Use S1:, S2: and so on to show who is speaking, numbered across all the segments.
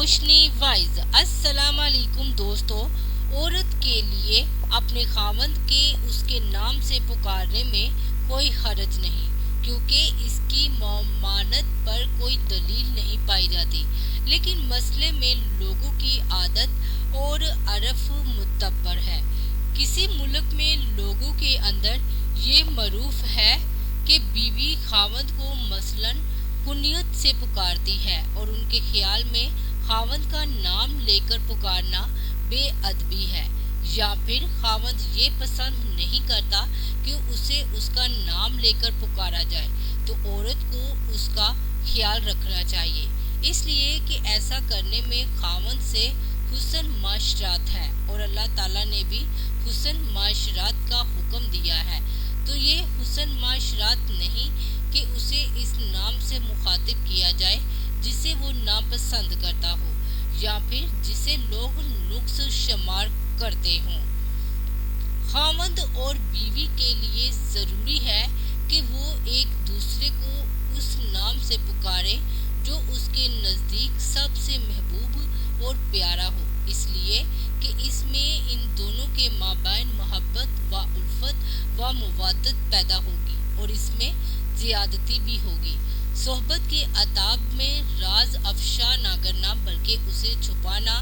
S1: रोशनी wise. अस्सलाम वालेकुम दोस्तों। औरत के लिए अपने खावंद के उसके नाम से पुकारने में कोई हरज नहीं, क्योंकि इसकी ममानत पर कोई दलील नहीं पाई जाती। लेकिन मसले में लोगों की आदत और अरफ मुतब्बर है। किसी मुल्क में लोगों के अंदर ये मरूफ है कि बीवी खावंद को मसलन कुनियत से पुकारती है और उनके ख्याल में खावंद का नाम लेकर पुकारना बेअदबी है, या फिर खावंद ये पसंद नहीं करता कि उसे उसका नाम लेकर पुकारा जाए, तो औरत को उसका ख्याल रखना चाहिए, इसलिए कि ऐसा करने में खावंद से हुस्न माशरात है और अल्लाह ताला ने भी हुस्न माशरात का हुक्म दिया है। तो ये हुस्न माशरात नहीं कि उसे इस नाम से मुखातिब किया जाए जिसे वो नापसंद करता हो या फिर जिसे लोग नुक्स शुमार करते हों। खावंद और बीवी के लिए ज़रूरी है कि वो एक दूसरे को उस नाम से पुकारे जो उसके नज़दीक सबसे महबूब और प्यारा हो, इसलिए कि इसमें इन दोनों के माबैन मोहब्बत व उल्फत व मुवादत पैदा होगी और इसमें ज़ियादती भी होगी। सोहबत के अताब में राज अफशा ना करना बल्कि उसे छुपाना,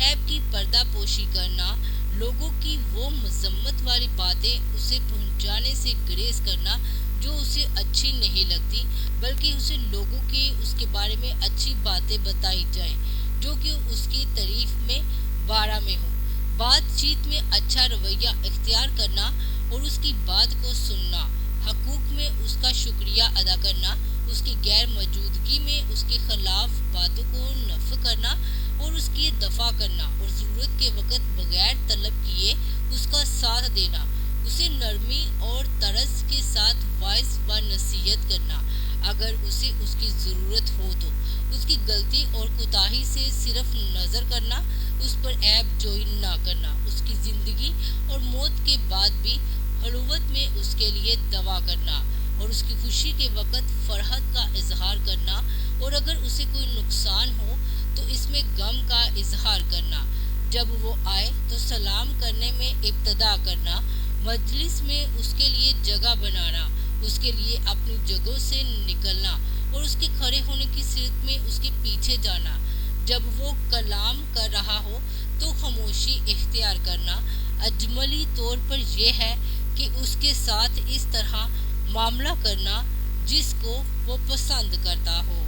S1: ऐब की पर्दा पोशी करना, लोगों की वो मजम्मत वाली बातें उसे पहुंचाने से गुरेज करना जो उसे अच्छी नहीं लगती, बल्कि उसे लोगों के उसके बारे में अच्छी बातें बताई जाएं जो कि उसकी तारीफ में बारा में हो। बातचीत में अच्छा रवैया इख्तियार करना और उसकी बात को सुनना, हकूक में उसका शुक्रिया अदा करना, उसकी गैर मौजूदगी में उसके खिलाफ बातों को नफ करना और उसकी दफा करना और ज़रूरत के वक्त बगैर तलब किए उसका साथ देना, उसे नरमी और तरस के साथ वाइस व नसीहत करना अगर उसे उसकी ज़रूरत हो, तो उसकी गलती और कोताही से सिर्फ नज़र करना, उस पर ऐब जोई ना करना, उसकी ज़िंदगी और मौत के बाद भी हलूवत में उसके लिए दवा करना और उसकी खुशी के वक्त फरहत का इजहार करना, और अगर उसे कोई नुकसान हो तो इसमें गम का इजहार करना। जब वो आए तो सलाम करने में इब्तदा करना, मजलिस में उसके लिए जगह बनाना, उसके लिए अपनी जगहों से निकलना और उसके खड़े होने की सूरत में उसके पीछे जाना। जब वो कलाम कर रहा हो तो खामोशी इख्तियार करना। अजमली तौर पर यह है कि उसके साथ इस तरह मामला करना जिसको वो पसंद करता हो।